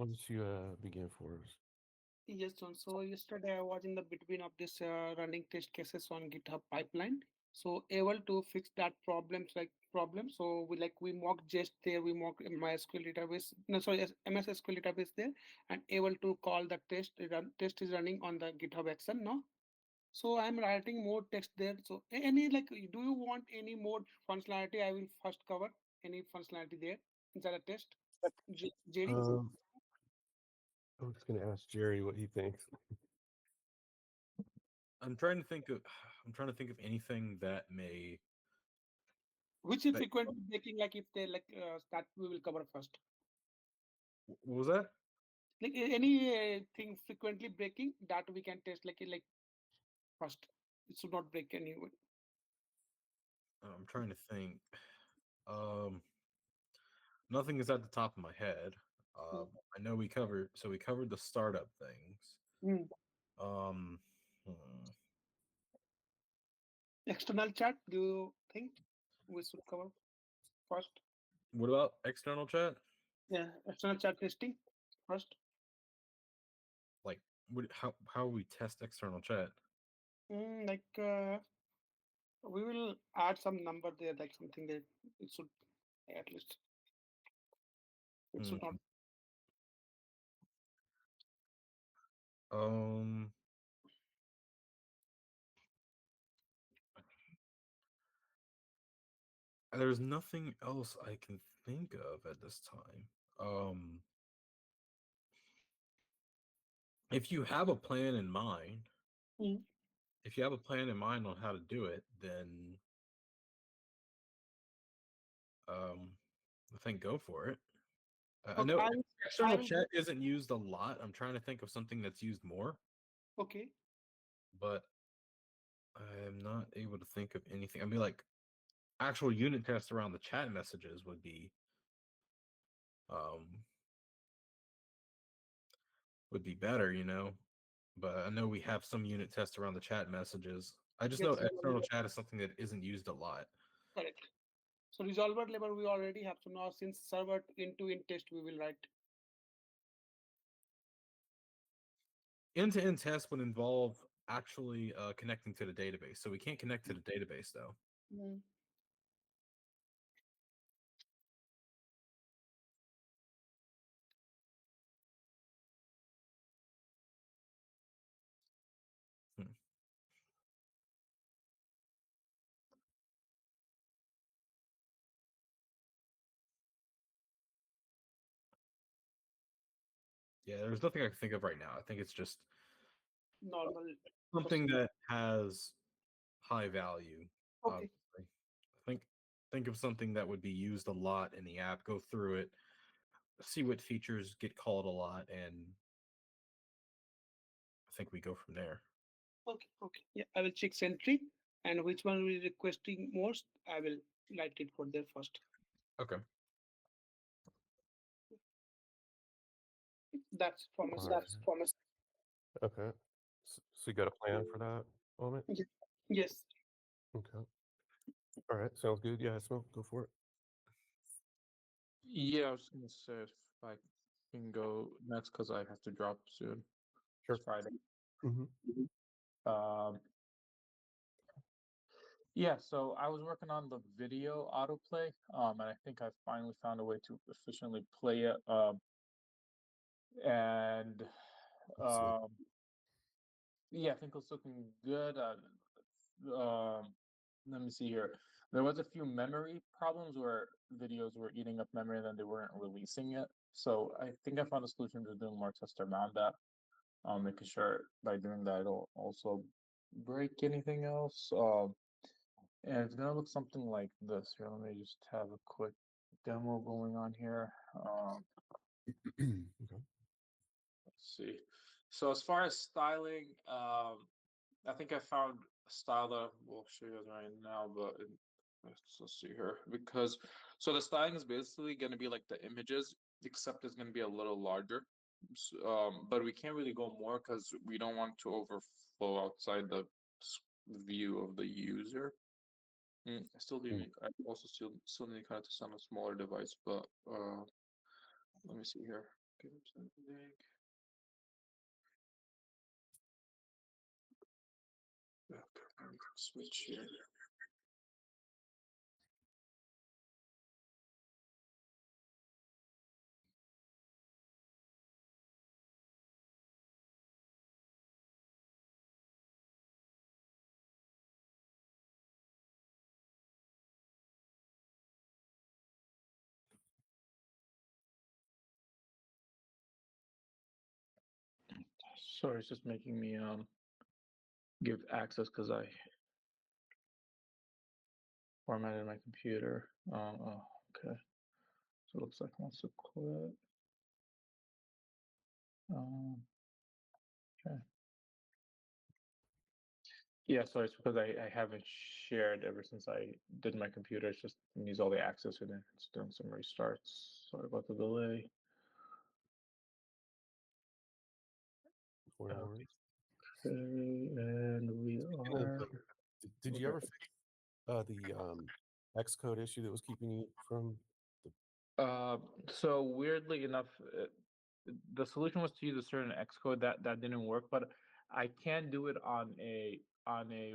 Why don't you begin for us? Yes, John. So yesterday I was in the between of this running test cases on GitHub pipeline. So able to fix that problem. So we mock jest there, we mock MySQL database. No, sorry, MSSQL database there, and able to call the test. Test is running on the GitHub action. No. So I'm writing more text there. So any do you want any more functionality? I will first cover any functionality there inside a test. JD. Um, I was going to ask Jerry what he thinks. I'm trying to think of I'm trying to think of anything that may Which is that, frequently breaking, like if they that we will cover first. what was that? Like any thing frequently breaking that we can test like first. It should not break anyway. I'm trying to think. Um, Nothing is at the top of my head. Mm. I know we covered the startup things. Mm. Um, hmm, External chat, do you think we should cover first? what about external chat? Yeah, external chat testing first. Like, how we test external chat? We will add some number there, like something that it should at least it Hmm. should not. Um, there's nothing else I can think of at this time. Um, if you have a plan in mind, Mm. if you have a plan in mind on how to do it, then um, I think go for it. I Okay, know I external chat isn't used a lot. I'm trying to think of something that's used more, okay. but I'm not able to think of anything. I mean, like actual unit tests around the chat messages um would be better, you know. But I know we have some unit tests around the chat messages. I just know Yes, external chat is something that isn't used a lot. correct. So resolver level we already have. So now since server into in test we will write. End-to-end tests would involve actually connecting to the database. So we can't connect to the database though. Mm. Hmm. Yeah, there's nothing I can think of right now. I think it's just Normal something procedure. that has high value. Okay. Obviously, think think of something that would be used a lot in the app. Go through it, see what features get called a lot, and I think we go from there. Okay. Okay. Yeah, I will check Sentry and which one we requesting most. I will write it for there first. Okay. That's from All us. right. Okay. So you got a plan for that moment? Yes. Okay. All right. Sounds good. Yeah, so go for it. Yeah, I was gonna say if I can go next because I have to drop soon. Sure. It's Friday. Mm-hmm. Um, yeah, so I was working on the video autoplay, and I think I finally found a way to efficiently play it. And Let's see. um, yeah, I think it's looking good. Um, let me see here. There was a few memory problems where videos were eating up memory and then they weren't releasing it. So I think I found a solution to doing more tests around that. Making sure by doing that it'll also break anything else. And it's gonna look something like this. Here, let me just have a quick demo going on here. Okay. Let's see. So as far as styling, I think I found a style that we'll show you guys right now, but let's see here because so the styling is basically going to be like the images, except it's going to be a little larger. But we can't really go more because we don't want to overflow outside the view of the user. I still Mm. need. I also still need kind of to send a smaller device, but let me see here. Switch here. Sorry, it's just making me give access because I formatted my computer. Oh, okay. So it looks like it wants to quit. Okay. Yeah, sorry, it's because I haven't shared ever since I did my computer. It's just needs all the access in it. It's doing some restarts. Sorry about the delay. No worries. Okay, and we Speaking of, are. did you Okay. ever fix the Xcode issue that was keeping you from the So weirdly enough, the solution was to use a certain Xcode that didn't work, but I can do it on a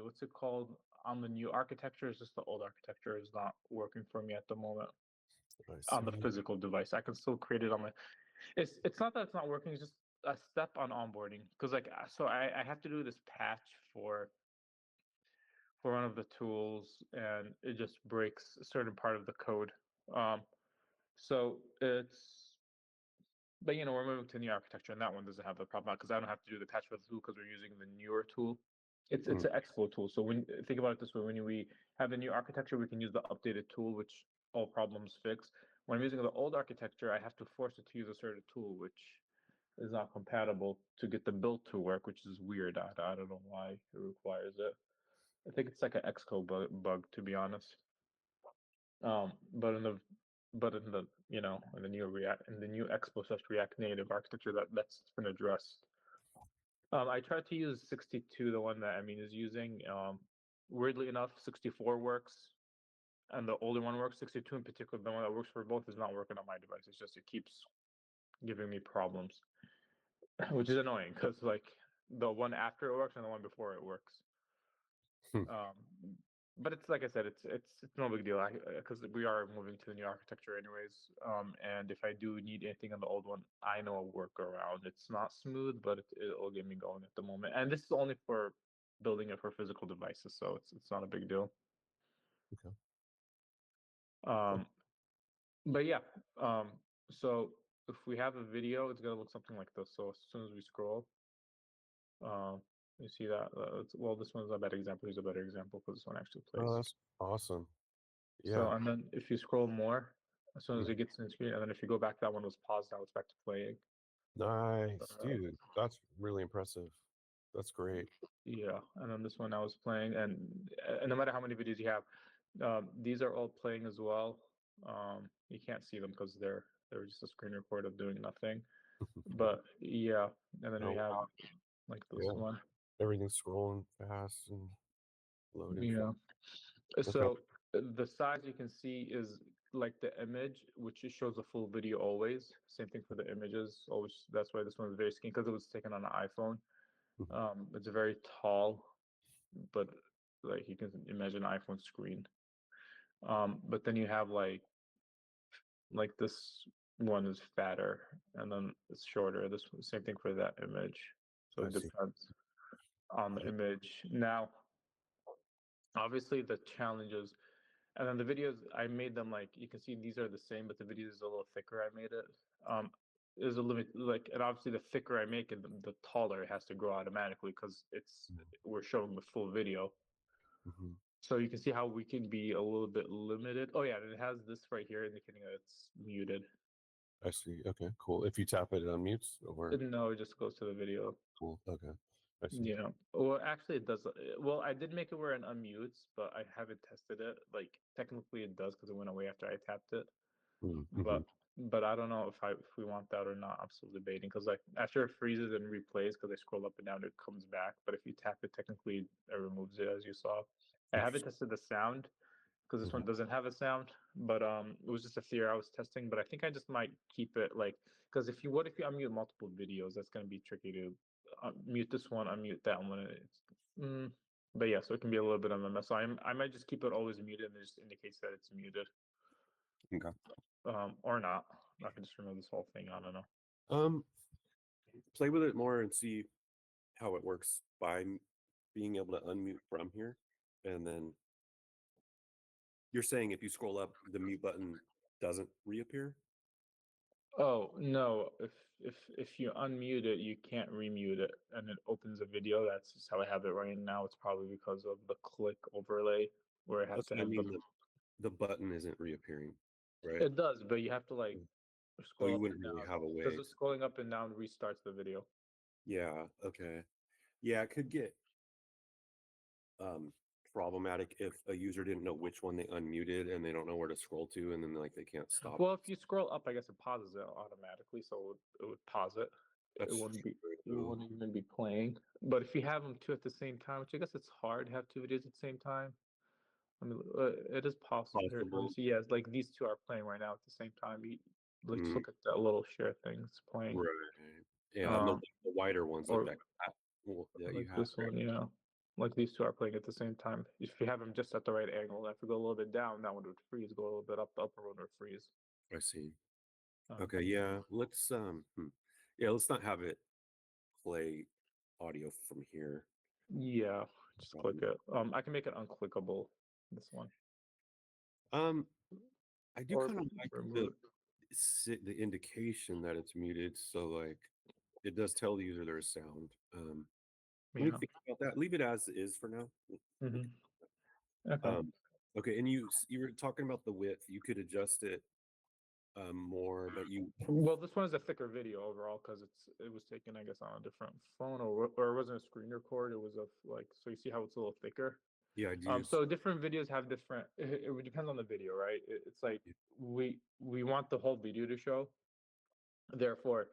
what's it called, on the new architecture. It's just the old architecture is not working for me at the moment I on the see. physical device. I can still create it on my. It's not that it's not working. It's just a step on onboarding because so I have to do this patch for one of the tools and it just breaks a certain part of the code. Um, so it's But we're moving to new architecture, and that one doesn't have the problem because I don't have to do the patch for the tool because we're using the newer tool. It's an Expo tool. So when think about it this way, when we have the new architecture, we can use the updated tool, which all problems fix. When I'm using the old architecture, I have to force it to use a certain tool, which is not compatible to get the build to work, which is weird. I don't know why it requires it. I think it's like an Xcode bug, to be honest. But in the in the new Expo React Native architecture that's been addressed. I tried to use 62, the one that Amin is using. Weirdly enough, 64 works, and the older one works. 62 in particular, the one that works for both, is not working on my device. It's just it keeps giving me problems, which is annoying because like the one after it works and the one before it works. Hmm. But it's like I said, it's no big deal because we are moving to the new architecture anyways. And if I do need anything on the old one, I know a workaround. It's not smooth, but it'll get me going at the moment. And this is only for building it for physical devices, so it's not a big deal. Okay. Um, but yeah, so if we have a video, it's gonna look something like this. So as soon as we scroll, you see that. Well, this one's a better example. Here's a better example because this one actually plays. Oh, that's awesome. So, Yeah. and then if you scroll more, as soon as Yeah. it gets to the screen, and then if you go back, that one was paused. Now it's back to playing. Nice, dude. That's really impressive. That's great. Yeah, and then this one I was playing, and no matter how many videos you have, these are all playing as well. You can't see them because they're just a screen record of doing nothing. But yeah, and then Oh, we have wow. like this Yeah. one. Everything's scrolling fast and loading Yeah. fast. Okay. So the size you can see is like the image, which it shows the full video always. Same thing for the images. Always. That's why this one is very skinny because it was taken on an iPhone. Mhm. It's very tall, but like you can imagine an iPhone screen. But then you have like this one is fatter and then it's shorter. This same thing for that image. So I it see. depends on the Yeah. image. Now, obviously the challenges. And then the videos, I made them like you can see these are the same, but the video is a little thicker. I made it. There's a limit, like, and obviously the thicker I make it, the taller it has to grow automatically because we're showing the full video. Mm-hmm. So you can see how we can be a little bit limited. Oh yeah, and it has this right here indicating that it's muted. I see. Okay, cool. If you tap it, it unmutes or No, it just goes to the video. cool. Okay. I see. Yeah. Well, actually, it does. Well, I did make it where it unmutes, but I haven't tested it. Like technically, it does because it went away after I tapped it. Mm-hmm. But I don't know if we want that or not. I'm still debating because like after it freezes and replays because I scroll up and down, it comes back. But if you tap it, technically it removes it as you saw. I haven't Interesting. tested the sound because this one doesn't have a sound. But it was just a theory I was testing. But I think I just might keep it like, because if you unmute multiple videos, that's going to be tricky to mute this one, unmute that one. But yeah, so it can be a little bit of a mess. So I might just keep it always muted, and it just indicates that it's muted. Okay. Or not. I can just remove this whole thing. I don't know. Play with it more and see how it works by being able to unmute from here. And then you're saying if you scroll up, the mute button doesn't reappear? Oh no! If you unmute it, you can't remute it, and it opens a video. That's just how I have it right now. It's probably because of the click overlay, where it has to Okay, I have mean the button isn't reappearing, right? It does, but you have to like So scroll you up and wouldn't really down have a because way. scrolling up and down restarts the video. Yeah, okay. Yeah, it could get problematic if a user didn't know which one they unmuted and they don't know where to scroll to, and then like they can't stop. Well, if you scroll up, I guess it pauses it automatically, so it would pause it. That's It wouldn't be. It true. wouldn't even be playing. But if you have them two at the same time, which I guess it's hard to have two videos at the same time. I mean, it is possible. Here, let me Possible. see. Yeah, it's like these two are playing right now at the same time. Let's Mm, look at that little share thing. It's playing. right. Yeah, and Um, the wider ones like or that that you like have, this right? one, yeah. Like these two are playing at the same time. If you have them just at the right angle, if we go a little bit down, that one would freeze. Go a little bit up, the upper one would freeze. I see. Um, Okay, yeah. Yeah, let's not have it play audio from here. yeah, just click Problem. it. I can make it unclickable. This one, I do or kind of like remove it. the indication that it's muted, so like it does tell the user there's sound. Let me Yeah. think about that. Leave it as is for now. We Hmm. Okay. okay, and you were talking about the width. You could adjust it more, but you Well, this one is a thicker video overall because it was taken, I guess, on a different phone, or it wasn't a screen record. It was like, so you see how it's a little thicker. yeah, I do. So different videos have different. It depends on the video, right? It's like we want the whole video to show. Therefore,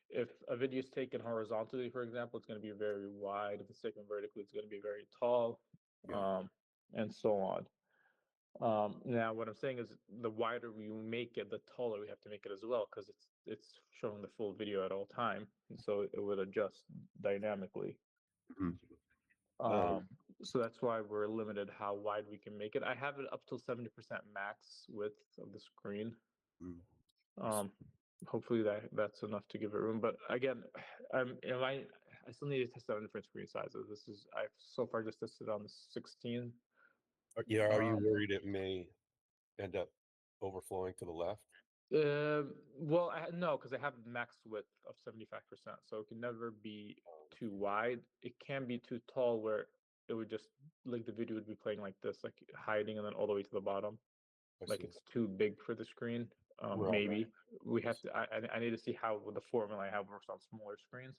if a video is taken horizontally, for example, it's going to be very wide. If it's taken vertically, it's going to be very tall, Yeah. and so on. Now, what I'm saying is, the wider we make it, the taller we have to make it as well, because it's showing the full video at all time, and so it would adjust dynamically. Mhm. Um, so that's why we're limited how wide we can make it. I have it up till 70% max width of the screen. Mm. Hopefully that's enough to give it room. But again, I still need to test out different screen sizes. I've so far just tested on the 16. Yeah, are you Um, worried it may end up overflowing to the left? well, no, because I have max width of 75%, so it can never be too wide. It can be too tall where it would just like the video would be playing like this, like hiding and then all the way to the bottom. I Like see. it's too big for the screen. Right. Maybe we I have see. to. I need to see how the formula I have works on smaller screens,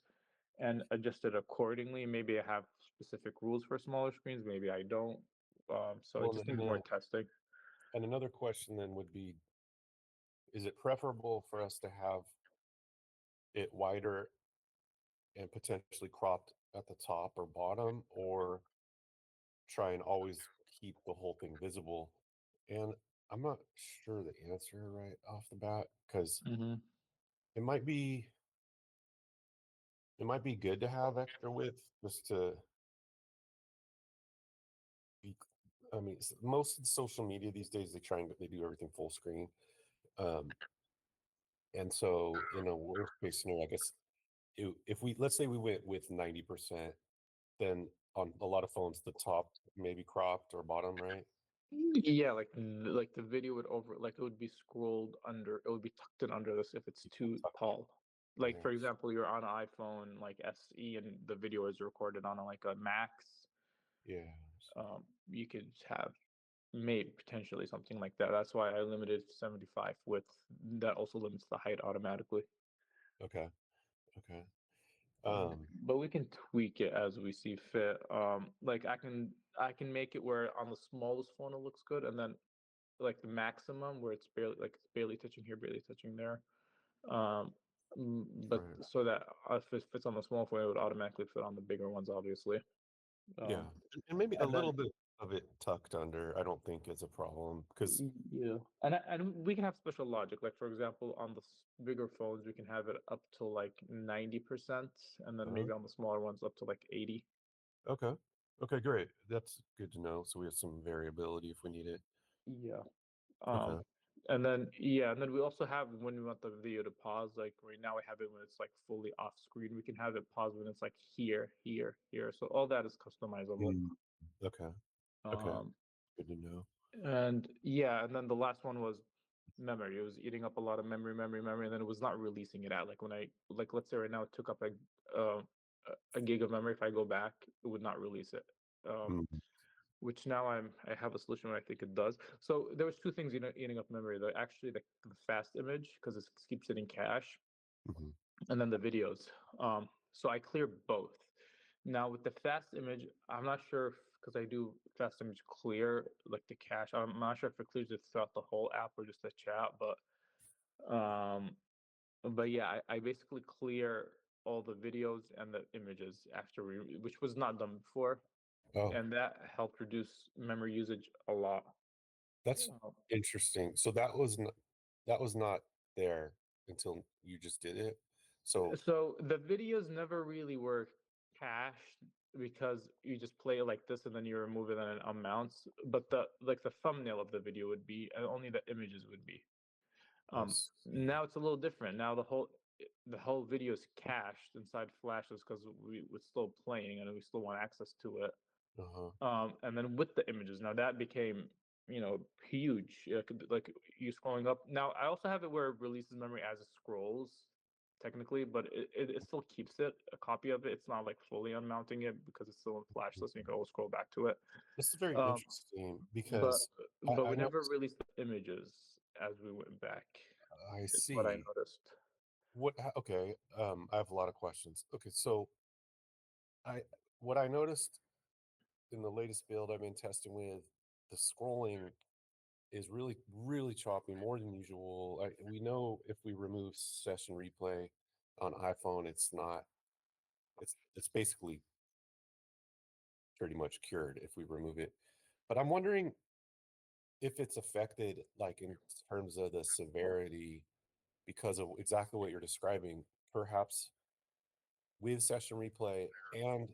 and adjust it accordingly. Maybe I have specific rules for smaller screens. Maybe I don't. So it Well, just needs more testing. and another question then would be, is it preferable for us to have it wider and potentially cropped at the top or bottom, or try and always keep the whole thing visible? And I'm not sure the answer right off the bat, because Mm-hmm. it might be good to have extra width just to be. I mean, most of the social media these days they do everything full screen, and so in a worst case scenario, I guess if we, let's say we went with 90%, then on a lot of phones the top maybe cropped or bottom, right? Yeah, like the video would like it would be scrolled under. It would be tucked in under this if it's too tall. Like Yeah, for example, you're on an iPhone like SE and the video is recorded on like a Max. yeah. You could have maybe potentially something like that. That's why I limited to 75 width. That also limits the height automatically. Okay, okay. But we can tweak it as we see fit. Like I can make it where on the smallest phone it looks good, and then like the maximum where it's barely touching here, barely touching there. But Right. so that if it fits on the small phone, it would automatically fit on the bigger ones, obviously. Yeah, Um, and maybe a and then little bit of it tucked under, I don't think is a problem because Yeah, and we can have special logic. Like for example, on the bigger phones, we can have it up to like 90%, and then maybe on the smaller ones up to like 80. okay, okay, great. That's good to know. So we have some variability if we need it. Yeah. Okay. And then yeah, and then we also have when we want the video to pause. Like right now, we have it when it's like fully off screen. We can have it pause when it's like here, here, here. So all that is customizable. Mm, okay. Okay. Um, Good to know. and yeah, and then the last one was memory. It was eating up a lot of memory, and then it was not releasing it out. Like when I like let's say right now it took up a gig of memory. If I go back, it would not release it. Mm, Which now I have a solution where I think it does. So there was two things eating up memory. The fast image because it keeps it in cache, mhm. and then the videos. So I clear both. Now with the fast image, I'm not sure because I do fast image clear like the cache. I'm not sure if it clears it throughout the whole app or just the chat, um, but yeah, I basically clear all the videos and the images which was not done before, Oh, and that helped reduce memory usage a lot. that's Uh, interesting. So that was not there until you just did it. So, So the videos never really were cached because you just play it like this and then you remove it and it unmounts. But the thumbnail of the video would be, and only the images would be. I see. Now it's a little different. Now the whole video is cached inside flashes because we're still playing and we still want access to it. Uh-huh. And then with the images, now that became huge. Like you scrolling up. Now I also have it where it releases memory as it scrolls, technically, but it still keeps it a copy of it. It's not like fully unmounting it because it's still in flash, so you can always scroll back to it. This is very Um, interesting but because but I we know never released the images as we went back. I Is what I see. noticed. Okay, I have a lot of questions. Okay, so I what I noticed in the latest build I've been testing with, the scrolling is really, really choppy, more than usual. We know if we remove session replay on iPhone, it's not. It's basically pretty much cured if we remove it. But I'm wondering if it's affected, like in terms of the severity, because of exactly what you're describing. Perhaps with session replay and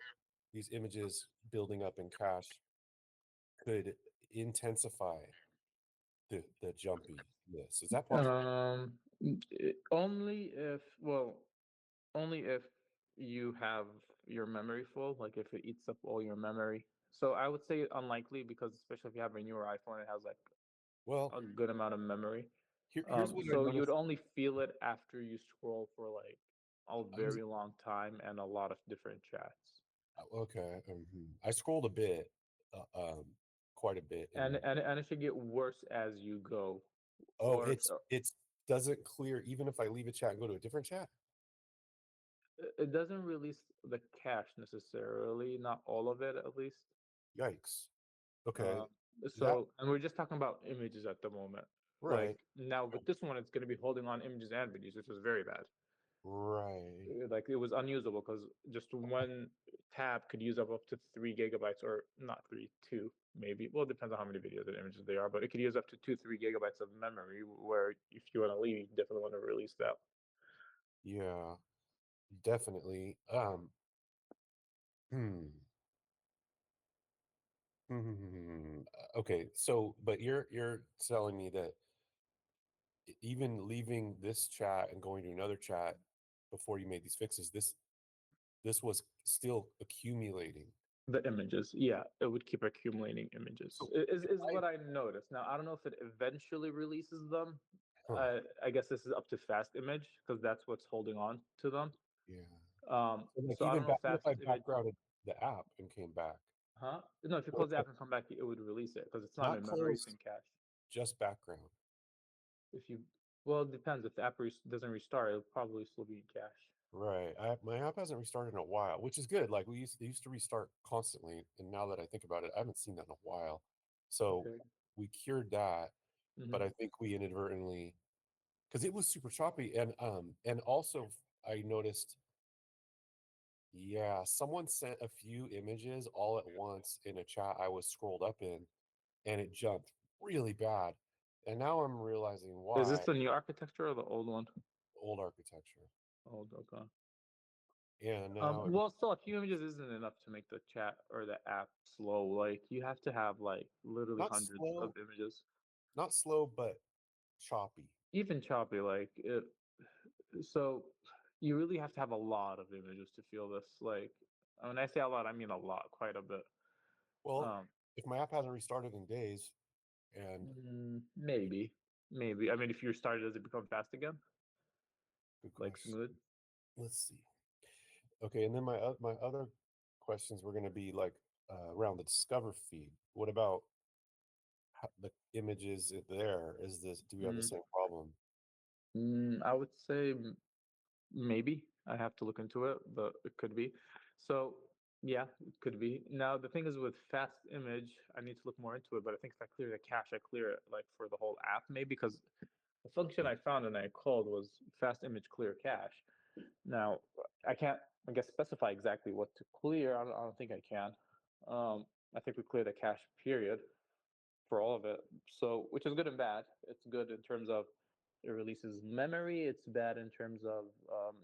these images building up in cache could intensify the jumpiness. Is that possible? Only if only if you have your memory full, like if it eats up all your memory. So I would say unlikely because especially if you have a newer iPhone, it has like Well, a good amount of memory. here's what I So you'd noticed. only feel it after you scroll for like a I was very long time and a lot of different chats. okay. I scrolled a bit, quite a bit in And the. and and it should get worse as you go. Oh, Or it's doesn't clear even if I leave a chat and go to a different chat. it doesn't release the cache necessarily, not all of it at least. Yikes. Okay, Uh, that and we're just talking about images at the moment. Like right, now with this one, it's going to be holding on images and videos, which was very bad. right. Like it was unusable because just one tab could use up to 3 gigabytes, or not three, two maybe. Well, it depends on how many videos and images they are, but it could use up to 2, 3 gigabytes of memory. Where if you want to leave, you definitely want to release that. Yeah, definitely. Hmm. Okay, so but you're telling me that even leaving this chat and going to another chat before you made these fixes, this was still accumulating. The images, yeah, it would keep accumulating images. So Is I what I noticed. Now I don't know if it eventually releases them. huh, I guess this is up to fast image because that's what's holding on to them. yeah. Um, So like so I even don't know back, if what fast if I image, backgrounded the app and came back? huh? No, if you What close the if I app and come back, it would release it because it's not not in memory; it's close, in cache. just background? If you, well, it depends. If the app doesn't restart, it'll probably still be in cache. Right. My app hasn't restarted in a while, which is good. Like they used to restart constantly, and now that I think about it, I haven't seen that in a while. So Okay. we cured that, but Hmm. I think we inadvertently, because it was super choppy, and also I noticed Yeah, someone sent a few images all at once in a chat I was scrolled up in, and it jumped really bad. And now I'm realizing Is this why. the new architecture or the old one? Old architecture. Old, okay. And now Well, still, a few images isn't enough to make the chat or the app slow. Like, you have to have like literally not hundreds of slow, images, not slow, but choppy. even choppy. Like it, so you really have to have a lot of images to feel this. Like, when I say a lot, I mean a lot, quite a bit. Well, Um, if my app hasn't restarted in days, and Maybe, maybe. I mean, if you restart it, does it become fast again? good Like question. smooth? Let's see. Okay, and then my other questions were going to be like around the Discover feed. What about the images there? Is this, do we have the Mm, same problem? I would say maybe. I have to look into it, but it could be. So yeah, it could be. Now the thing is with fast image, I need to look more into it. But I think if I clear the cache, I clear it like for the whole app, maybe because the function Yeah. I found and I called was fast image clear cache. Now I can't, I guess, specify exactly what to clear. I don't think I can. I think we clear the cache period for all of it. So, which is good and bad. It's good in terms of it releases memory. It's bad in terms of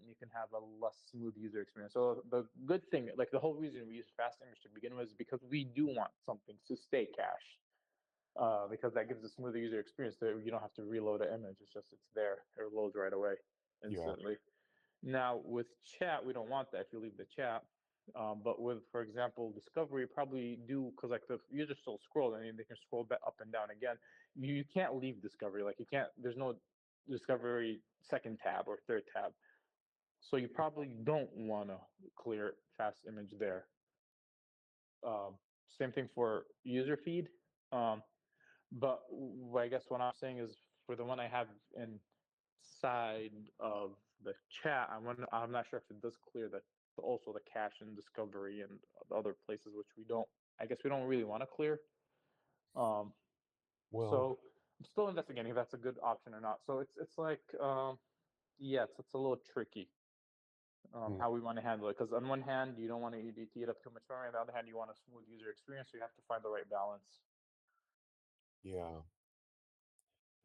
you can have a less smooth user experience. So the good thing, like the whole reason we use fast image to begin with, is because we do want something to stay cached. Because that gives a smoother user experience. That you don't have to reload an image. It's just it's there. It loads right away, Yeah. instantly. Now with chat, we don't want that if you leave the chat. But with, for example, discovery, probably do because like the user still scroll and they can scroll back up and down again. You can't leave discovery. Like you can't. There's no discovery second tab or third tab. So you probably don't want to clear fast image there. Um, Same thing for user feed. Um, but I guess what I'm saying is for the one I have inside of the chat, I'm not sure if it does clear that also the cache and discovery and the other places which we don't. I guess we don't really want to clear. Um, Well, so I'm still investigating if that's a good option or not. So it's like yeah, it's a little tricky hmm, how we want to handle it because on one hand you don't want to eat up too much memory, on the other hand you want a smooth user experience. So you have to find the right balance. yeah.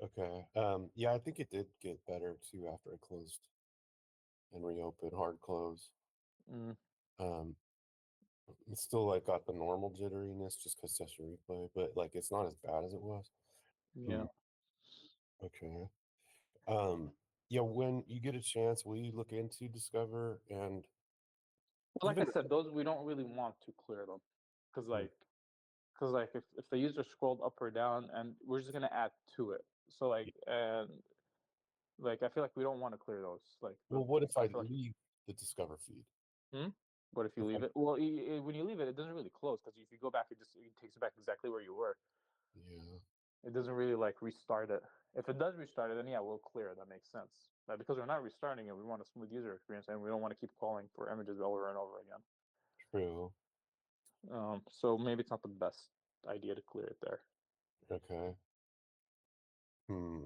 Okay. Yeah, I think it did get better too after I closed and reopened, hard close. Mm, Um, it's still like got the normal jitteriness just because session replay, but like it's not as bad as it was. yeah. Hmm. Okay. Um, yeah, when you get a chance, will you look into Discover and Well, like even I said, those we don't really want to clear them because hmm, if the user scrolled up or down and we're just gonna add to it. So like and like I feel like we don't want to clear those. Like well, what if I I feel like leave the Discover feed? what if you If I leave it? Well, when you leave it, it doesn't really close because if you go back, it takes you back exactly where you were. yeah, It doesn't really like restart it. If it does restart it, then yeah, we'll clear it. That makes sense. But because we're not restarting it, we want a smooth user experience and we don't want to keep calling for images over and over again. true. So maybe it's not the best idea to clear it there. Okay. Hmm.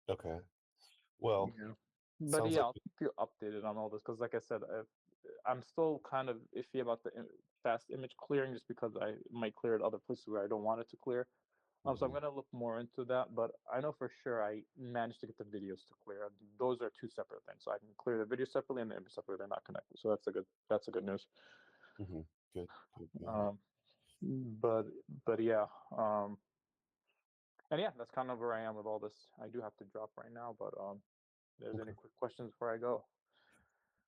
Okay. Well, Yeah. But sounds yeah, like I'll keep you updated on all this because, like I said, I'm still kind of iffy about the fast image clearing just because I might clear it other places where I don't want it to clear. So I'm mhm, gonna look more into that, but I know for sure I managed to get the videos to clear. Those are two separate things, so I can clear the video separately and the image separately. They're not connected, so that's a good news. mhm. Good, good, good. Um, but yeah, and yeah, that's kind of where I am with all this. I do have to drop right now, but if there's any Okay. quick questions before I go?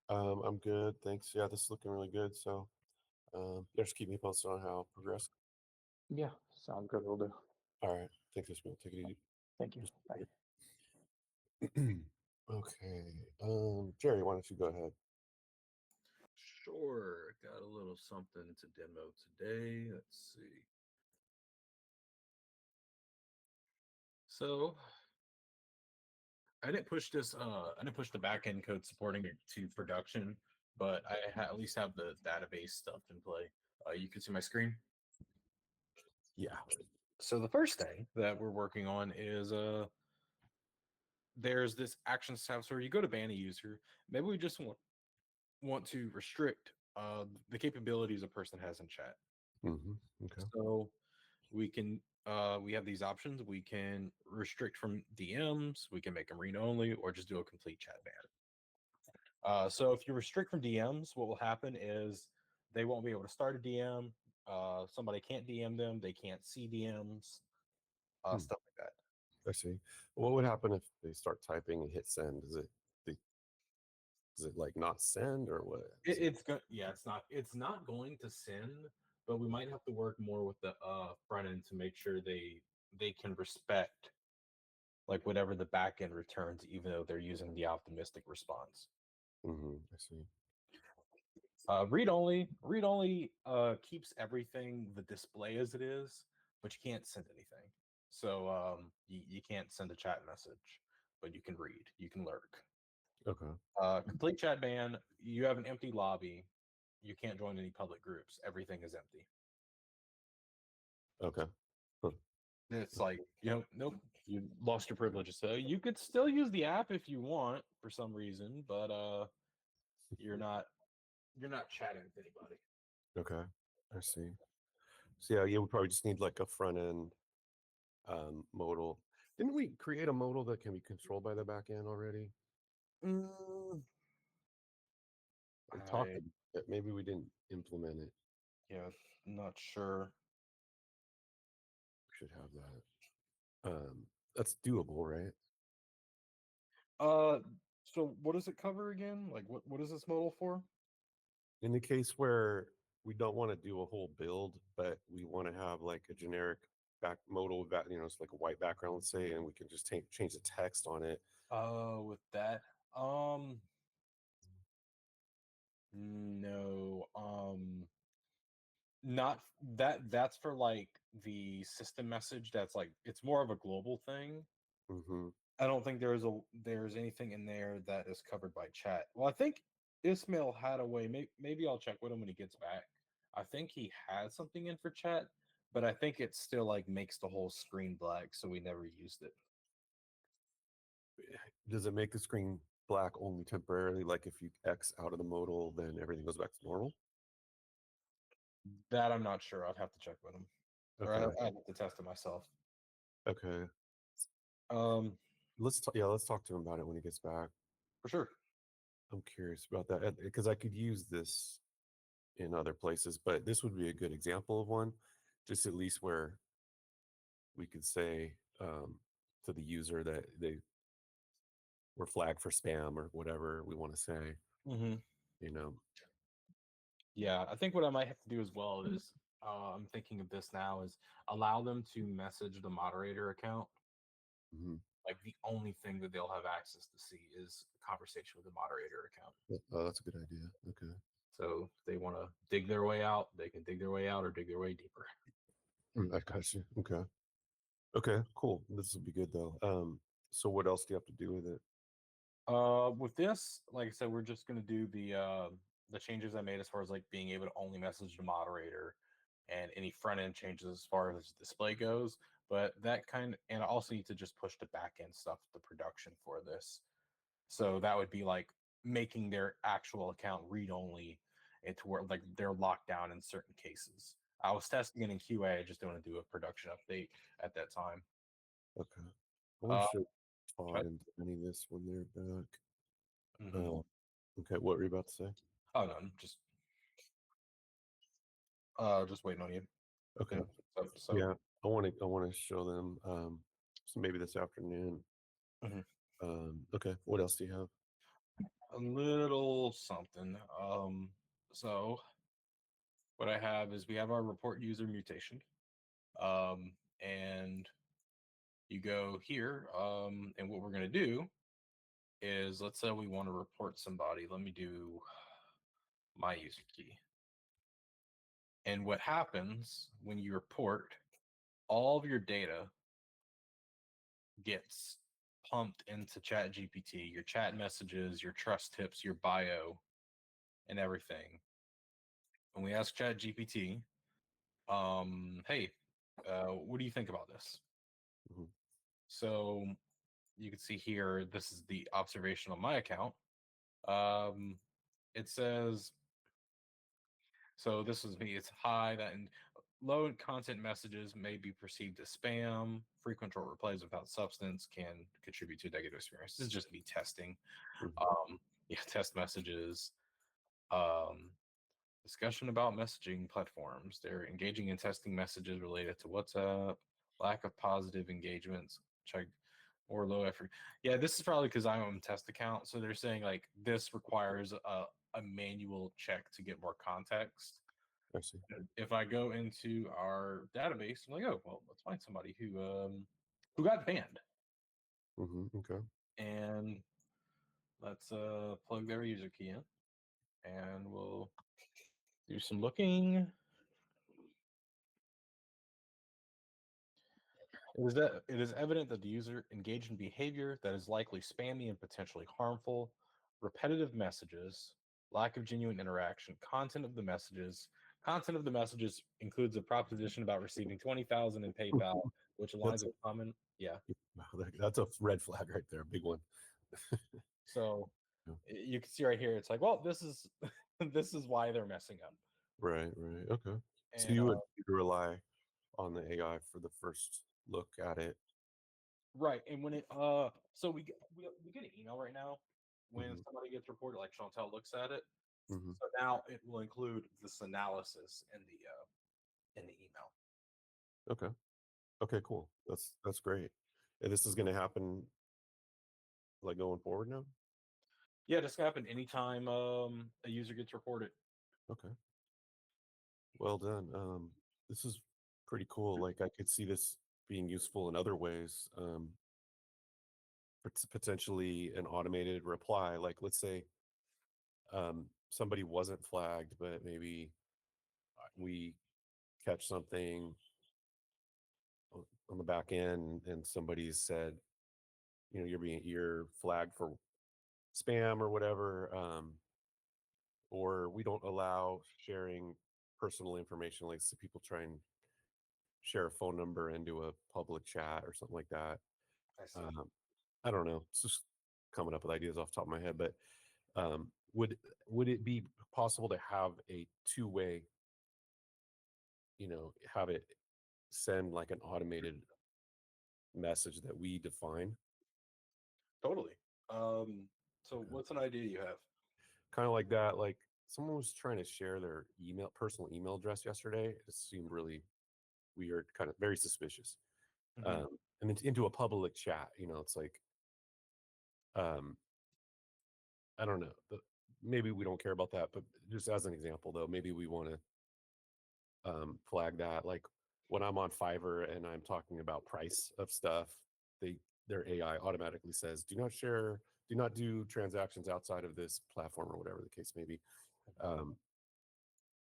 I'm good. Thanks. Yeah, this is looking really good. So, yeah, just keep me posted on how it progress. Yeah, sounds good. We'll do. All right. Thanks, Ishmael. Take it easy. Thank you. Just- Bye. okay. Jerry, why don't you go ahead? Sure. Got a little something to demo today. Let's see. So I didn't push this. I didn't push the backend code supporting it to production, but at least have the database stuff in play. You can see my screen. Yeah. So the first thing that we're working on is there's this actions tab. So where you go to ban a user. Maybe we just want want to restrict the capabilities a person has in chat. Okay. So we can we have these options. We can restrict from DMs, we can make them read only, or just do a complete chat ban. So if you restrict from DMs, what will happen is they won't be able to start a DM. Somebody can't DM them, they can't see DMs, Hmm. stuff like that. I see. What would happen if they start typing and hit send? Does it like not send or what? It's good. Yeah, it's not going to send, but we might have to work more with the front end to make sure they can respect like whatever the back end returns, even though they're using the optimistic response. I see. Read only keeps everything the display as it is, but you can't send anything. So you can't send a chat message, but you can read, you can lurk. Okay. Complete chat ban. You have an empty lobby. You can't join any public groups. Everything is empty. Okay. Huh. It's like, nope, you lost your privileges. So you could still use the app if you want for some reason, but you're not chatting with anybody. Okay. I see. So yeah, we probably just need like a front end modal. Didn't we create a modal that can be controlled by the back end already? Mm, We talked I about it. Maybe we didn't implement it. yeah, not sure. We should have that. That's doable, right? Uh, so what does it cover again? Like what is this modal for? In the case where we don't want to do a whole build, but we want to have like a generic back modal, it's like a white background, let's say, and we can just change the text on it. With that, no, not that's for like the system message. That's like it's more of a global thing. hmm I don't think there's anything in there that is covered by chat. Well, I think Ismail had a way. Maybe I'll check with him when he gets back. I think he has something in for chat, but I think it still like makes the whole screen black, so we never used it. Does it make the screen black only temporarily? Like if you X out of the modal, then everything goes back to normal? That I'm not sure. I'd have to check with him, or Okay. I'd have to test it myself. Okay. Um, Let's talk to him about it when he gets back. for sure. I'm curious about that because I could use this in other places, but this would be a good example of one, just at least where we could say to the user that they were flagged for spam or whatever we want to say, Mm-hmm. you know. Yeah, I think what I might have to do as well is I'm thinking of this now is allow them to message the moderator account. Mhm. Like the only thing that they'll have access to see is a conversation with the moderator account. Oh, that's a good idea. Okay. So if they want to dig their way out, they can dig their way out or dig their way deeper. I got you. Okay. Okay, cool. This will be good though. So what else do you have to do with it? With this, like I said, we're just gonna do the changes I made as far as like being able to only message the moderator and any front end changes as far as display goes. But that and I also need to just push the back end stuff to production for this. So that would be like making their actual account read only and to where like they're locked down in certain cases. I was testing it in QA, I just don't want to do a production update at that time. Okay. I want Uh, to show Todd okay. and Danny this when they're back. Mhm. Okay, what were you about to say? Oh no, just waiting on you. Okay. So Yeah, I want to show them so maybe this afternoon. Mhm. Okay, what else do you have? a little something. So what I have is we have our report user mutation. And you go here, and what we're gonna do is let's say we want to report somebody. Let me do my user key. And what happens when you report, all of your data gets pumped into Chat GPT, your chat messages, your trust tips, your bio, and everything. When we ask Chat GPT, hey, what do you think about this? Mhm. So you can see here, this is the observation on my account. Um, it says, so this is me. It's high that in low content messages may be perceived as spam. Frequent short replies without substance can contribute to a negative experience. This is just me testing. Mhm. Yeah, test messages. Um, discussion about messaging platforms. They're engaging in testing messages related to WhatsApp, lack of positive engagements, check or low effort. Yeah, this is probably because I'm on test account. So they're saying like this requires a manual check to get more context. I see. If I go into our database, I'm like, oh well, let's find somebody who got banned, Okay. and let's plug their user key in, and we'll do some looking. It is evident that the user engaged in behavior that is likely spammy and potentially harmful, repetitive messages, lack of genuine interaction, Content of the messages includes a proposition about receiving 20,000 in PayPal, which aligns That's with common. Yeah. that's a red flag right there, big one. So Yeah. you can see right here, it's like, well, this is this is why they're messing up. Right, right. Okay. So And you would rely on the AI for the first look at it. right, and when it so we get an email right now when Mhm. somebody gets reported, like Chantel looks at it. Mhm. So now it will include this analysis in the email. Okay. Okay, cool. That's great. And this is going to happen like going forward now? Yeah, this can happen anytime a user gets reported. Okay. Well done. This is pretty cool. Like I could see this being useful in other ways. Potentially an automated reply. Like let's say somebody wasn't flagged, but maybe we catch something on the back end and somebody said, you're flagged for spam or whatever, or we don't allow sharing personal information. Like so people try and share a phone number into a public chat or something like that. I see. I don't know. It's just coming up with ideas off the top of my head, but um, would would it be possible to have a two-way, have it send like an automated message that we define? Totally. So what's an idea you have? Kind of like that. Like someone was trying to share their personal email address yesterday. It seemed really weird, kind of very suspicious. Mhm. And then into a public chat, it's like, um, I don't know. Maybe we don't care about that, but just as an example, though, maybe we want to flag that. Like when I'm on Fiverr and I'm talking about price of stuff, their AI automatically says, do not do transactions outside of this platform or whatever the case may be. Um,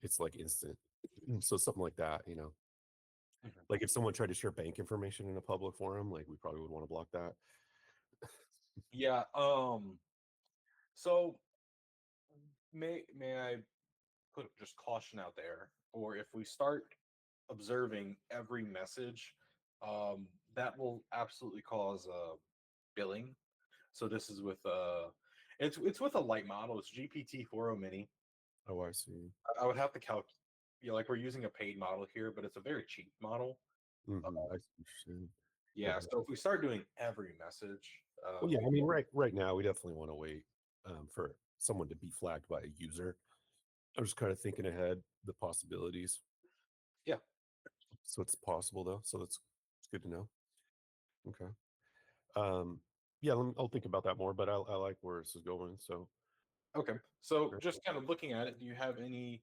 it's like instant. So something like that, Mhm. like if someone tried to share bank information in a public forum, like we probably would want to block that. Yeah. So may I put just caution out there, or if we start observing every message, that will absolutely cause billing. So this is with it's with a light model. It's GPT 4.0 mini. Oh, I see. I would have to like we're using a paid model here, but it's a very cheap model. I see what you're saying. Yeah. Okay. So if we start doing every message, Well, yeah, I mean, right now we definitely want to wait for someone to be flagged by a user. I'm just kind of thinking ahead the possibilities. yeah. So it's possible though. So it's good to know. Okay. Um, yeah, I'll think about that more, but I like where this is going. So Okay. So great. just kind of looking at it, do you have any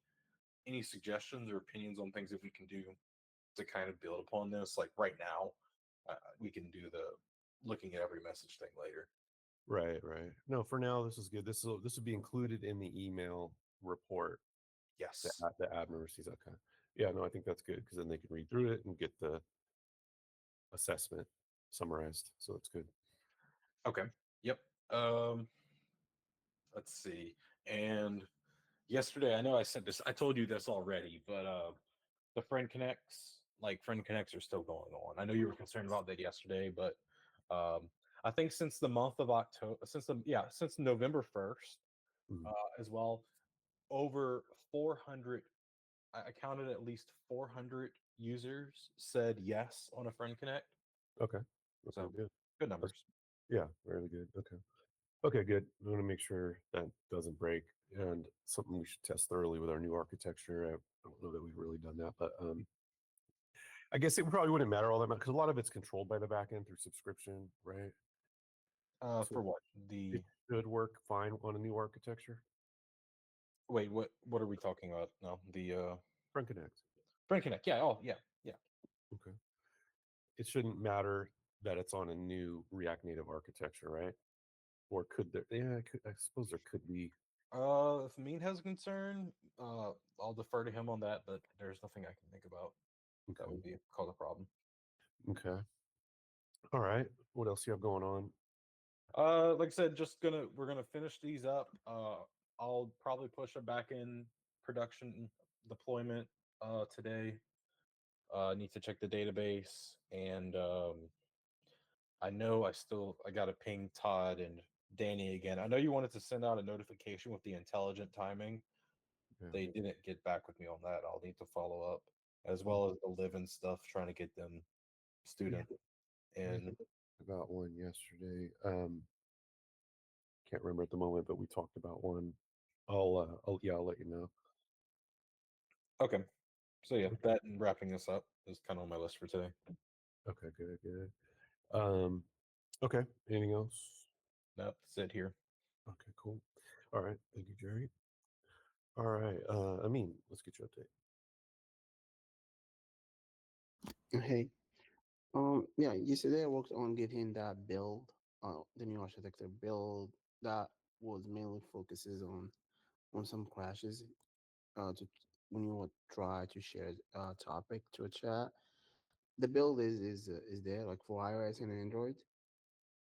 suggestions or opinions on things that we can do to kind of build upon this? Like right now, we can do the looking at every message thing later. Right, right. No, for now this is good. This will be included in the email report that Yes. the admin receives. Okay. Yeah, no, I think that's good because then they can read through it and get the assessment summarized. So that's good. Okay. Yep. Um, let's see. And yesterday, I know I sent this. I told you this already, but the friend connects are still going on. I know you were concerned about that yesterday, but I think since the month of October, since November 1st, Mhm. as well, over 400. I counted at least 400 users said yes on a friend connect. Okay. Okay, So good. good numbers. Yeah, really good. Okay. Okay, good. I want to make sure that doesn't break, and something we should test thoroughly with our new architecture. I don't know that we've really done that, but I guess it probably wouldn't matter all that much because a lot of it's controlled by the backend through subscription, right? So For what? it should work fine on a new architecture. Wait, what are we talking about now? The Front Connect. friend connect. Yeah. Oh, yeah. Yeah. Okay. It shouldn't matter that it's on a new React Native architecture, right? Or could there? Yeah, I suppose there could be. If Mean has a concern, I'll defer to him on that, but there's nothing I can think about that Okay. would be cause a problem. Okay. All right. What else you have going on? Like I said, we're gonna finish these up. I'll probably push a back end production deployment today. Need to check the database, and I know I got to ping Todd and Danny again. I know you wanted to send out a notification with the intelligent timing. Yeah. They didn't get back with me on that. I'll need to follow up, as Mm-hmm. well as the live and stuff, trying to get them student. Yeah, And about one yesterday. Can't remember at the moment, but we talked about one. I'll let you know. okay, so yeah, Okay. that and wrapping this up is kind of on my list for today. Okay, good, good. Okay. Anything else? Nope, that's it here. Okay, cool. All right. Thank you, Jerry. All right. Let's get you update. Hey, yeah, yesterday I worked on getting that build, the new architecture build that was mainly focuses on some crashes, to when you would try to share a topic to a chat. The build is there like for iOS and Android.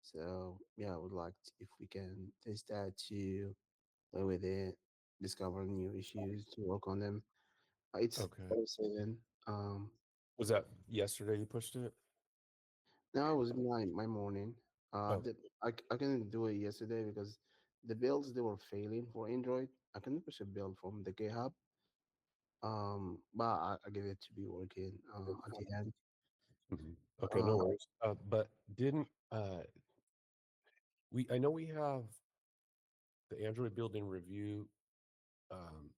So yeah, I would like if we can test that to play with it, discover new issues to work on them. It's Okay. 7. Was that yesterday you pushed it? No, it was my morning. Oh, I couldn't do it yesterday because the builds they were failing for Android. I couldn't push a build from the GitHub. But I gave it to be working at the end. mhm. Okay, no Uh, worries. But didn't I know we have the Android build in review. Um,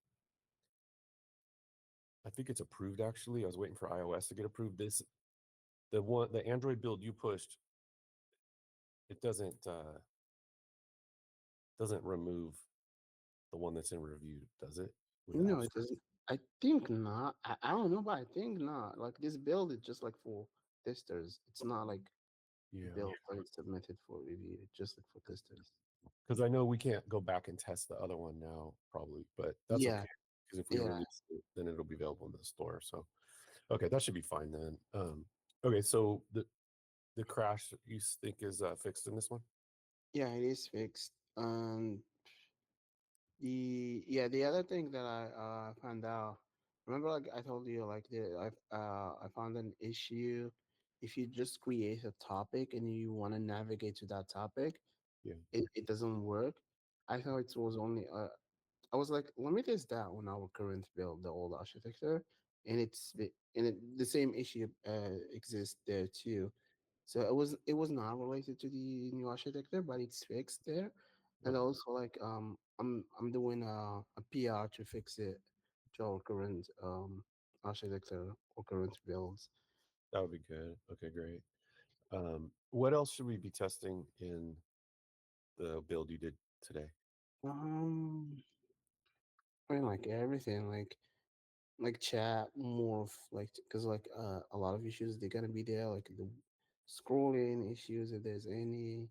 I think it's approved actually. I was waiting for iOS to get approved. The Android build you pushed, it doesn't remove the one that's in review, does it? With no, apps? it doesn't. I think not. I don't know, but I think not. Like this build is just like for testers. It's not like Yeah. build that is submitted for review. It's just like for testers. Because I know we can't go back and test the other one now, probably, but that's Yeah, okay. Because if we yeah. release it, then it'll be available in the store. So, okay, that should be fine then. Okay, so the crash you think is fixed in this one? Yeah, it is fixed. The other thing that I found out, remember like I told you like I found an issue. If you just create a topic and you want to navigate to that topic, Yeah. it doesn't work. I thought it was only I was like, let me test that on our current build, the old architecture, and the same issue exists there too. So it was not related to the new architecture, but it's fixed there. And Okay, also like I'm doing a PR to fix it to our current architecture or current builds. that would be good. Okay, great. What else should we be testing in the build you did today? Um, I mean like everything like chat more of like because like a lot of issues they're gonna be there like the scrolling issues if there's any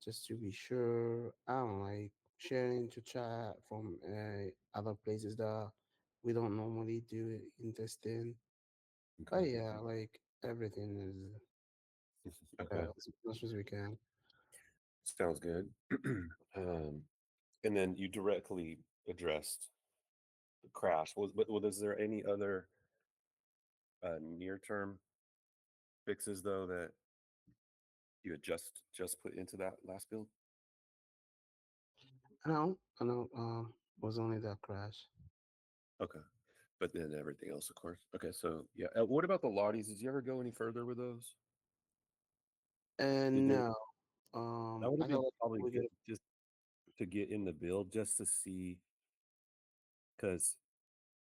just to be sure. I don't like sharing to chat from other places that we don't normally do it in testing. But Okay. yeah, like everything is Okay. as much as we can. Sounds good. um, and then you directly addressed the crash. Was there any other near term fixes though that you had just put into that last build? I know. Was only that crash. Okay. But then everything else, of course. Okay, so yeah. What about the Lotties? Did you ever go any further with those? And Did there, no, that would I have been thought like probably we good could. just to get in the build just to see, because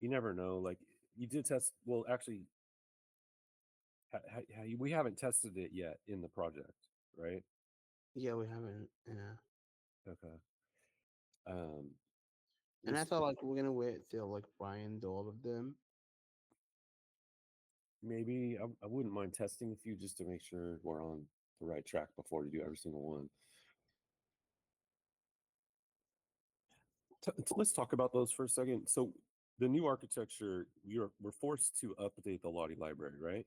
you never know. Like you did test. Well, actually, we haven't tested it yet in the project, right? Yeah, we haven't. Yeah, Okay. Um, and I was thought like we're gonna wait till like Brian do all of them. maybe I wouldn't mind testing a few just to make sure we're on the right track before we do every single one. Let's talk about those for a second. So the new architecture, we're forced to update the Lottie library, right?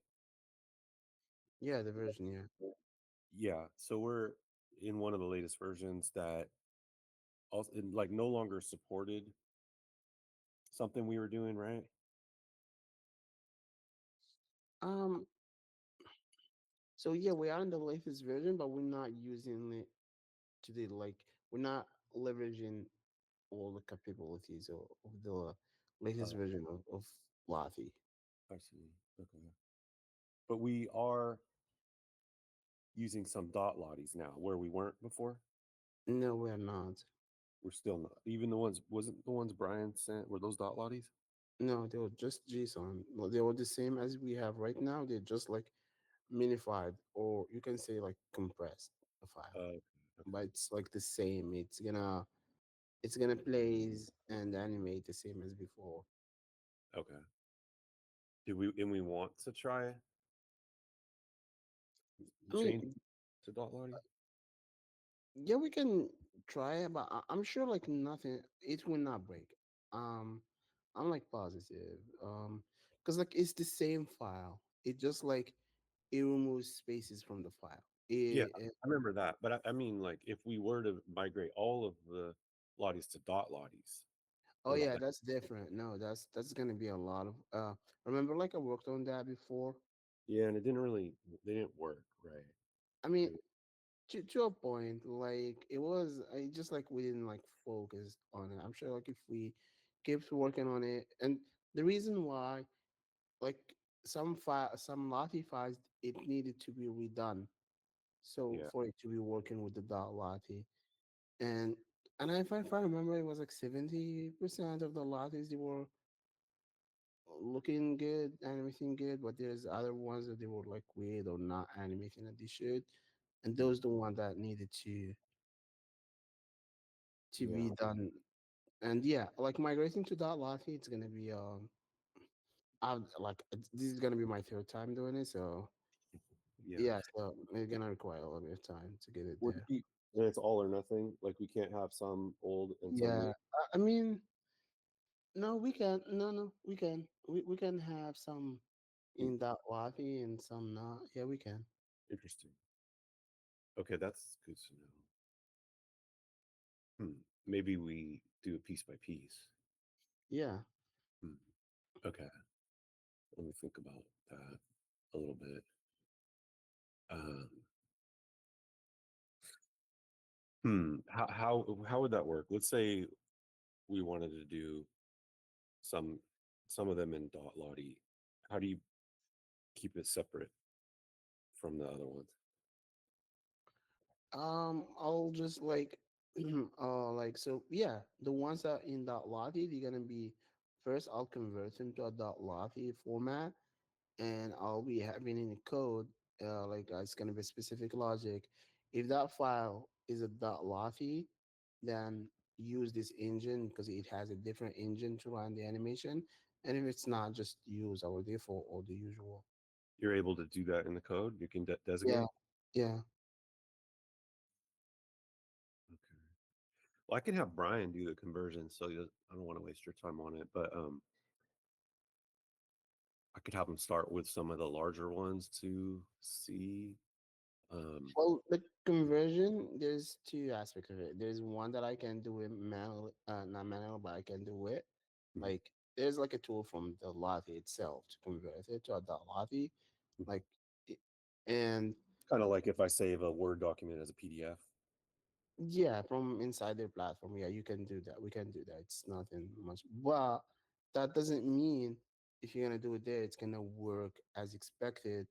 Yeah, the version. Yeah. Yeah. So we're in one of the latest versions that also like no longer supported something we were doing, right? Um. So yeah, we are in the latest version, but we're not using it to the like. We're not leveraging all the capabilities of the latest Uh, version of Lottie. I see. Okay. But we are using some dot lotties now where we weren't before. No, we're not. We're still not. Even the ones, wasn't the ones Brian sent, were those dot lotties? No, they were just JSON. Well, they were the same as we have right now. They're just like minified, or you can say like compressed a file. Okay. But it's like the same. It's gonna plays and animate the same as before. Okay. We want to try I mean, change to dot lottie? yeah, we can try it, but I'm sure like nothing. It will not break. Um, I'm like positive. Because like it's the same file. It just like it removes spaces from the file. Yeah, It, I remember that. But I mean, like, if we were to migrate all of the lotties to dot lotties, oh what about yeah, that? that's different. No, that's gonna be a lot of. Remember like I worked on that before. Yeah, and it didn't really, they didn't work, right? I mean, They- to a point, like it was, I just like we didn't like focus on it. I'm sure like if we kept working on it, and the reason why, like some Lottie files, it needed to be redone, so Yeah, for it to be working with the dot Lottie, and if I remember, it was like 70% of the Lotties they were looking good, animating good, but there's other ones that they were like weird or not animating that they should, and mm, those the one that needed to yeah, be done. And yeah, like migrating to dot Lottie, it's gonna be this is gonna be my third time doing it, so yeah. yeah, so it's gonna require a little bit of time to get it Would there. be, and it's all or nothing. Like we can't have some old and some Yeah, new. I mean, no, we can, no, we can have some Mm, in dot Lottie and some not. Yeah, we can. interesting. Okay, that's good to know. Maybe we do it piece by piece. Yeah. Hmm. Okay, let me think about that a little bit. Um, how would that work? Let's say we wanted to do some some of them in dot lottie. How do you keep it separate from the other ones? I'll just like, like so. Yeah, the ones that in dot Lottie, they're gonna be first. I'll convert them to a dot Lottie format, and I'll be having in the code, it's gonna be specific logic. If that file is a dot Lottie, then use this engine because it has a different engine to run the animation. And if it's not, just use our default or the usual. You're able to do that in the code. You can Yeah, designate. yeah. Okay. Well, I can have Brian do the conversion, so I don't want to waste your time on it. But I could have him start with some of the larger ones to see. Um, Well, the conversion, there's two aspects of it. There's one that I can do it manual, not manual, but I can do it. mhm, Like there's like a tool from the Lottie itself to convert it to a dot Lottie. mhm. Like, it- and Kind of like if I save a Word document as a PDF. Yeah, from inside their platform. Yeah, you can do that. We can do that. It's nothing much. But that doesn't mean if you're gonna do it there, it's gonna work as expected.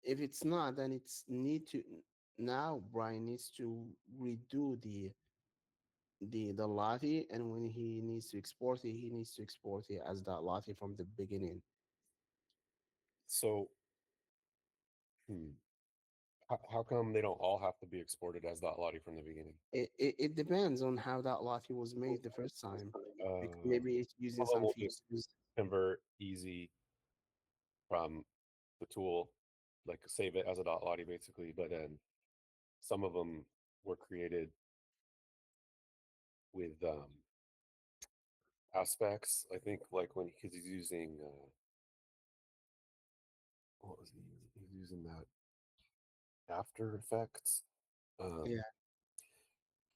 If it's not, then it's need to now Brian needs to redo the lottie, and when he needs to export it, he needs to export it as that lottie from the beginning. So, how come they don't all have to be exported as lottie from the beginning? It depends on how that lottie was made the first time. Uh, Maybe it's using some of them some will just features. convert easy from the tool, like save it as a lottie basically. But then some of them were created with aspects. I think like when because he's using what was he using? He's using that After Effects. Um, Yeah,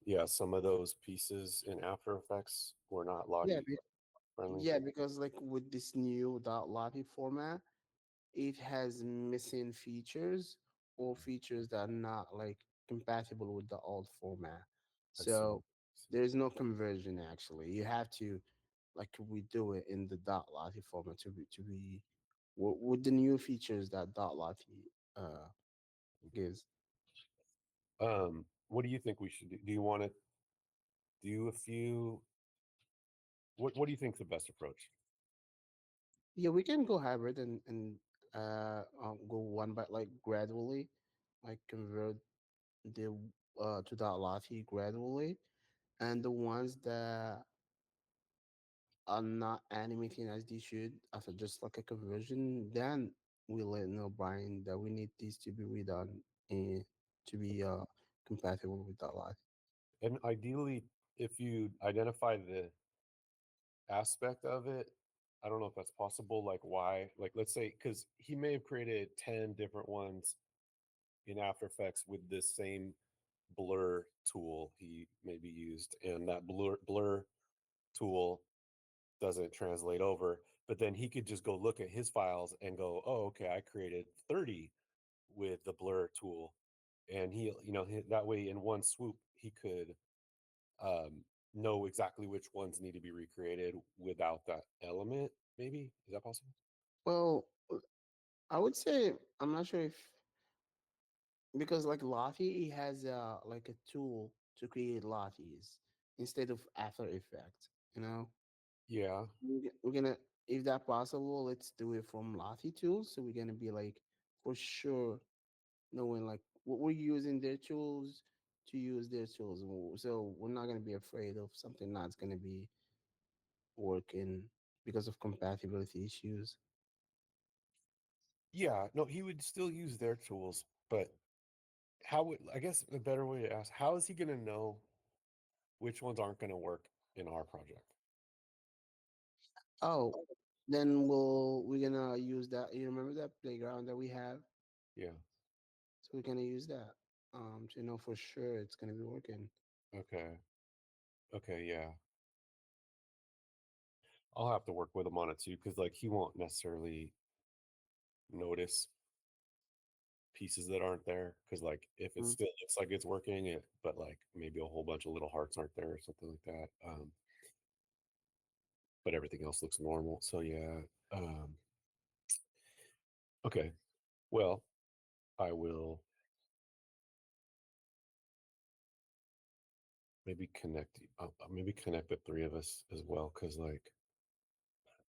yeah, some of those pieces in After Effects were not yeah, lottie friendly. yeah. Because like with this new dot lottie format, it has missing features or features that are not like compatible with the old format. I see. So there's no conversion actually. You have to like redo it in the dot lottie format to be with the new features that dot lottie gives. What do you think we should do? Do you want to do a few? What do you think the best approach? Yeah, we can go hybrid and go one by like gradually, like convert the to dot lottie gradually, and the ones that are not animating as they should after just like a conversion, then we let know Brian that we need these to be redone and to be compatible with that live. And ideally, if you identify the aspect of it, I don't know if that's possible. Like why? Like let's say because he may have created 10 different ones in After Effects with this same blur tool he maybe used, and that blur tool doesn't translate over. But then he could just go look at his files and go, oh, okay, I created 30 with the blur tool, and that way in one swoop he could um, know exactly which ones need to be recreated without that element. Maybe is that possible? Well, I would say I'm not sure if because like Lottie he has like a tool to create Lotties instead of After Effects. You know, Yeah. we're gonna if that possible, let's do it from Lottie tools. So we're gonna be like for sure knowing like what we're using their tools to use their tools. So we're not gonna be afraid of something that's gonna be working because of compatibility issues. Yeah, no, he would still use their tools, but how would I guess a better way to ask, how is he going to know which ones aren't going to work in our project? Oh, then we're gonna use that. You remember that playground that we have? Yeah. So we're gonna use that to know for sure it's gonna be working. Okay. Okay. Yeah. I'll have to work with him on it too, because like he won't necessarily notice pieces that aren't there. Because like if it Mm. still looks like it's working, but like maybe a whole bunch of little hearts aren't there or something like that. But everything else looks normal. So yeah. Okay. Well, I will maybe connect the three of us as well, because like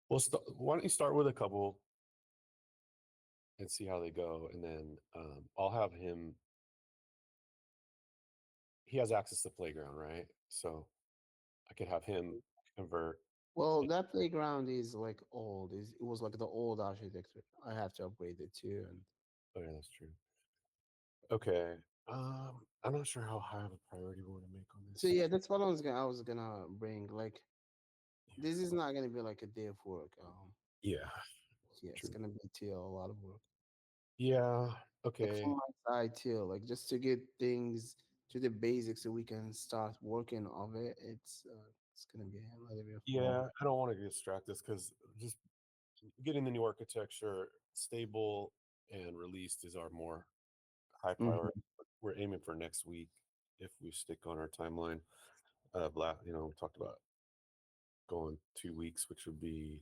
why don't you start with a couple and see how they go, and then I'll have him. He has access to Playground, right? So I could have him convert. Well, that playground is like old. It was like the old architecture. I have to upgrade it too. And Oh yeah, that's true. Okay. I'm not sure how high of a priority we want to make on so this. yeah, that's what I was gonna bring. Like this is not gonna be like a day of work. Yeah, Yeah, it's true. gonna be till a lot of work. Yeah. Like Okay. from my side too, like just to get things to the basics so we can start working of it. It's gonna be a little bit of work. Yeah, I don't want to get distracted because just getting the new architecture stable and released is our more high Mhm. priority. We're aiming for next week. if we stick on our timeline. You know, we talked about going 2 weeks, which would be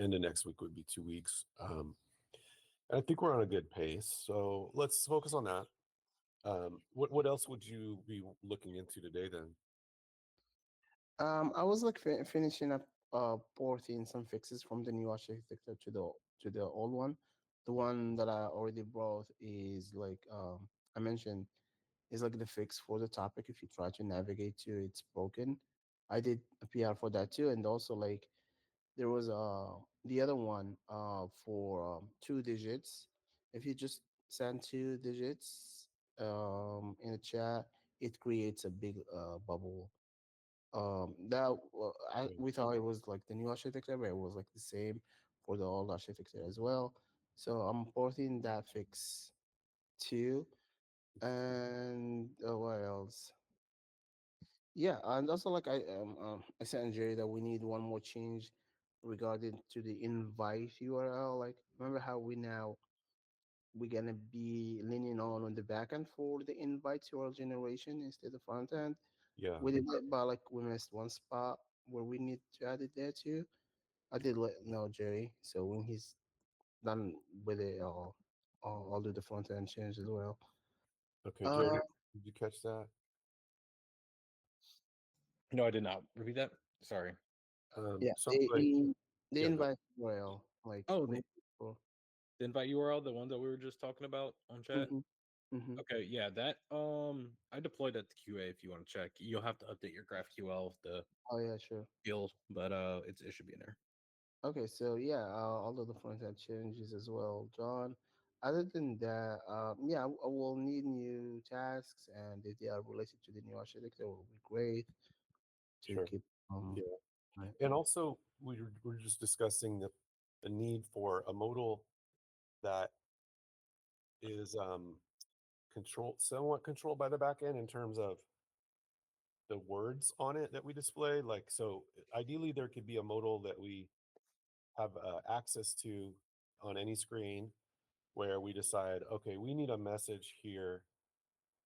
end of next week would be 2 weeks. I think we're on a good pace, so let's focus on that. What else would you be looking into today then? I was like finishing up porting some fixes from the new architecture to the old one. The one that I already brought is like I mentioned is like the fix for the topic. If you try to navigate to it's broken. I did a PR for that too, and also like there was the other one for 2 digits. If you just send 2 digits in a chat, it creates a big bubble. Yeah. We thought it was like the new architecture, but it was like the same for the old architecture as well. So I'm porting that fix too. And what else? Yeah, and also like I said Jerry that we need one more change regarding to the invite URL. Like remember how we're gonna be leaning on the back end for the invite URL generation instead of front end. Yeah. We did that, but like we missed one spot where we need to add it there too. I did let know Jerry, so when he's done with it, I'll do the front end change as well. Okay, Jerry, Uh, did you catch that? No, I did not. Repeat that. Sorry. yeah, Something like the yeah, go. invite URL, like Oh, we need for. the invite URL, the one that we were just talking about on chat. Mm-hmm, mm-hmm. Okay, yeah, that I deployed that to QA if you want to check. You'll have to update your GraphQL the Oh yeah, sure. field, but it should be in there. Okay, so yeah, all of the front end changes as well, John. Other than that, yeah, I will need new tasks, and if they are related to the new architecture, will be great to Sure. keep. Yeah. Right. And also we were just discussing the need for a modal that is somewhat controlled by the back end in terms of the words on it that we display. Like so ideally there could be a modal that we have access to on any screen where we decide, okay, we need a message here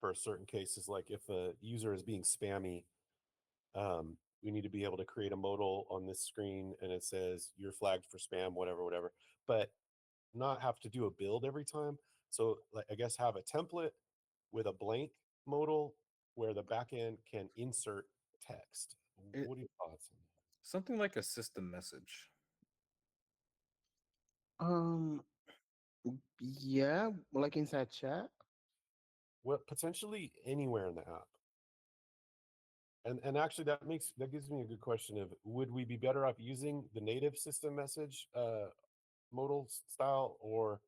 for certain cases, like if a user is being spammy, we need to be able to create a modal on this screen and it says you're flagged for spam, whatever, whatever, but not have to do a build every time. So like I guess have a template with a blank modal where the backend can insert text. It, What are your thoughts on that? something like a system message. Um, yeah, like inside chat. Well, potentially anywhere in the app. And actually that gives me a good question of would we be better off using the native system message modal style or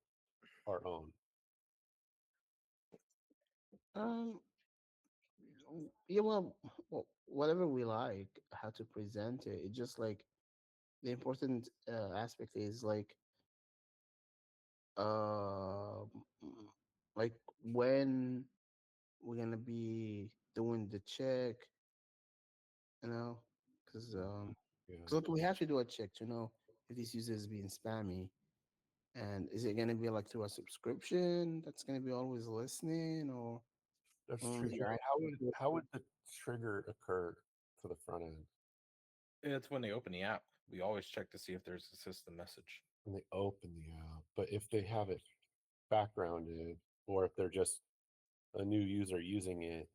our own? Um, yeah, whatever we like, how to present it. It just like the important aspect is uh, like when we're gonna be doing the check, you know, because Yeah, like we have to do a check to know if this user is being spammy, and is it gonna be like through a subscription that's gonna be always listening, or that's on true. the Jerry, actual. how would the trigger occur for the front end It's when they open the app. We always check to see if there's a system message. when they open the app? But if they have it backgrounded or if they're just a new user using it,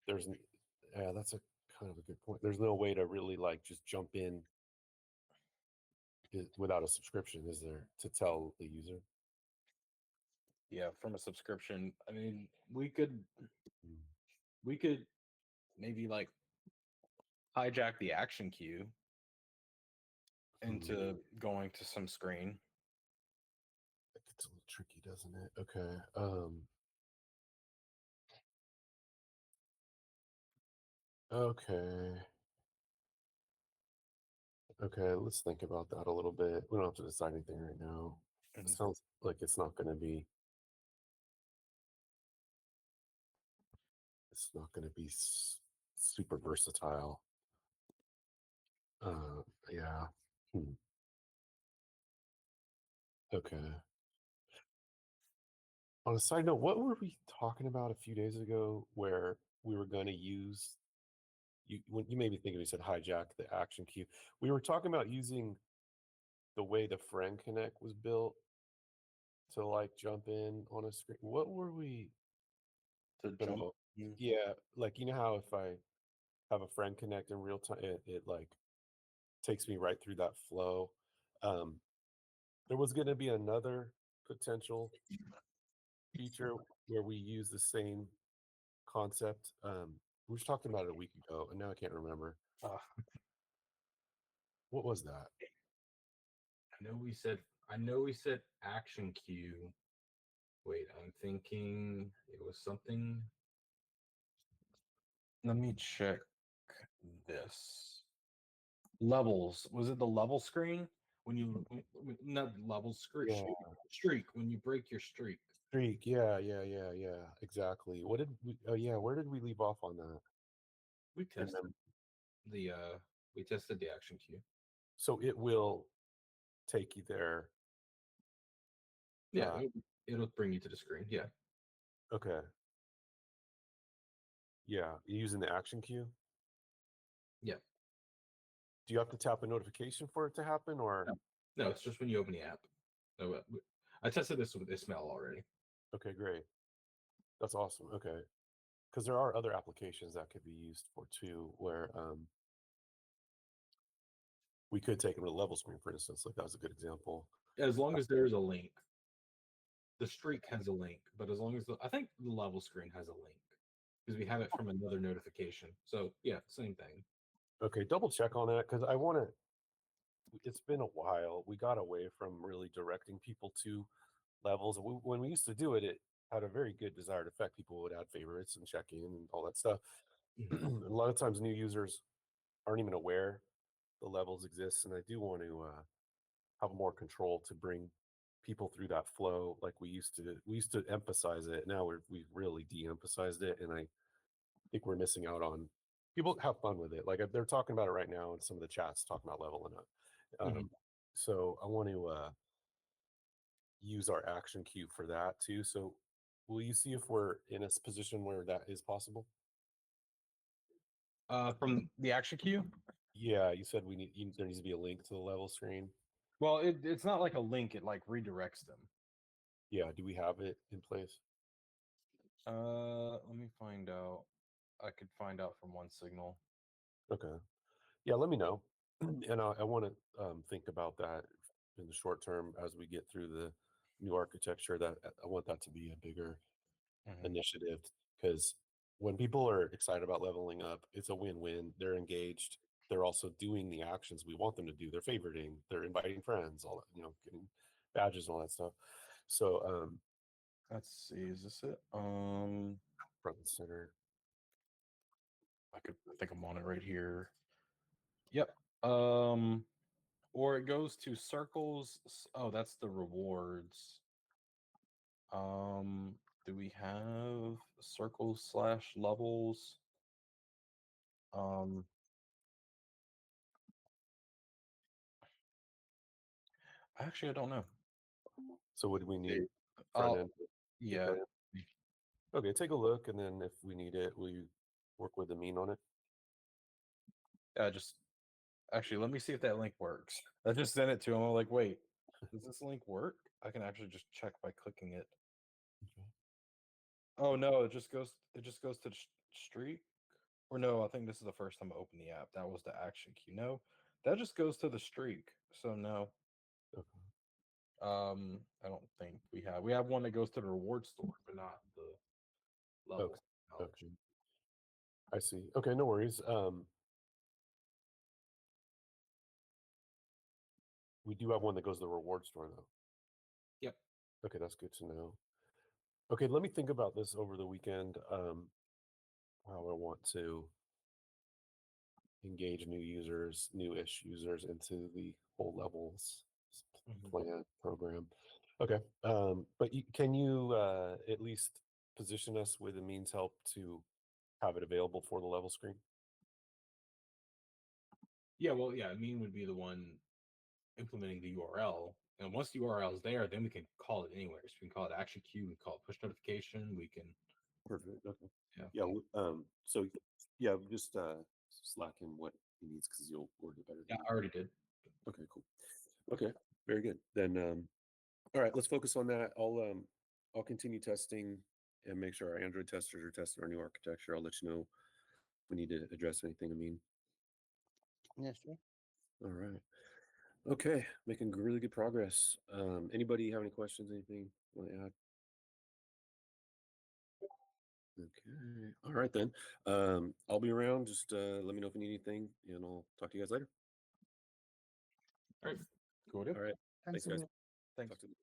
yeah, that's a kind of a good point. There's no way to really like just jump in without a subscription, is there, to tell the user? Yeah, from a subscription. I mean, Mm. we could maybe like hijack the action queue Hmm. into going to some screen. That gets a little tricky, doesn't it? Okay. Okay. Okay, let's think about that a little bit. We don't have to decide anything right now. It Mhm. sounds like it's not going to be. It's not going to be super versatile. Yeah. Hmm. Okay. On a side note, what were we talking about a few days ago where we were going to use you when you made me think of, you said hijack the action queue. We were talking about using the way the friend connect was built to like jump in on a screen. What were we To gonna jump. yeah, like you know how if I have a friend connect in real time, it like takes me right through that flow. Um, there was gonna be another potential feature where we use the same concept. We were talking about it a week ago, and now I can't remember. What was that? I know we said action queue. Wait, I'm thinking it was something. Let me check this. Levels. Was it the level screen? Not level screen, Yeah, streak, when you break your streak. streak. Yeah. Exactly. What did we? Oh, yeah. Where did we leave off on that? We And tested then, the we tested the action queue. so it will take you there. Yeah, Uh, it'll bring you to the screen. Yeah. okay. Yeah, using the action queue. Yeah. Do you have to tap a notification for it to happen, or? No, it's just when you open the app. No, I tested this with Ismail already. Okay, great. That's awesome. Okay, because there are other applications that could be used for too, where we could take them to the level screen, for instance. Like that was a good example. As long as there's a link. The streak has a link, but as long as I think the level screen has a link because we have it from another notification. So yeah, same thing. Okay, double check on that because I want to. It's been a while. We got away from really directing people to levels. When we used to do it, it had a very good desired effect. People would add favorites and check in and all that stuff. A lot of times, new users aren't even aware the levels exist, and I do want to have more control to bring people through that flow like we used to. We used to emphasize it. Now we've really de-emphasized it, and I think we're missing out on people have fun with it. Like they're talking about it right now in some of the chats, talking about leveling up. So I want to use our action queue for that too. So will you see if we're in a position where that is possible? From the action queue. Yeah, you said there needs to be a link to the level screen. Well, it's not like a link; it like redirects them. Yeah, do we have it in place? Let me find out. I could find out from one signal. Okay. Yeah, let me know. And I want to think about that in the short term as we get through the new architecture. That I want that to be a bigger initiative because when people are excited about leveling up, it's a win-win. They're engaged. They're also doing the actions we want them to do. They're favoriting. They're inviting friends. All that, getting badges and all that stuff. So Let's see. Is this it? front and center. I think I'm on it right here. Yep. Or it goes to circles. Oh, that's the rewards. Do we have circles / levels? Um, actually, I don't know. So what do we need? Front I'll, end. yeah. Okay, take a look, and then if we need it, will you work with the mean on it? Just actually, let me see if that link works. I just sent it to him. I'm like, wait, does this link work? I can actually just check by clicking it. Okay. Oh no, it just goes. It just goes to the streak. Or no, I think this is the first time I opened the app. That was the action key. No, that just goes to the streak. So no. Okay. I don't think we have. We have one that goes to the reward store, but not the level. Okay. I see. Okay, no worries. We do have one that goes to the reward store though. Yep. Okay, that's good to know. Okay, let me think about this over the weekend. How I want to engage new users, new-ish users into the whole levels plan program. Okay, but can you at least position us with a means help to have it available for the level screen? Yeah. Well, yeah. Mean would be the one implementing the URL, And once the URL is there, then we can call it anywhere. So we can call it action queue, we can call it push notification, we can Perfect. Okay. Yeah. Yeah. So yeah, just slack him what he needs because you'll word it better. yeah, than I already did. me. Okay. Cool. Okay. Very good. Then all right. Let's focus on that. I'll continue testing and make sure our Android testers are testing our new architecture. I'll let you know if we need to address anything. I mean. Yeah, sure. All right. Okay. Making really good progress. Anybody have any questions? Anything want to add? Okay. All right then. I'll be around. Just let me know if you need anything, and I'll talk to you guys later. All right. Cool deal. All right. Thanks, Thanks, guys. Emil. Thanks. Talk to you.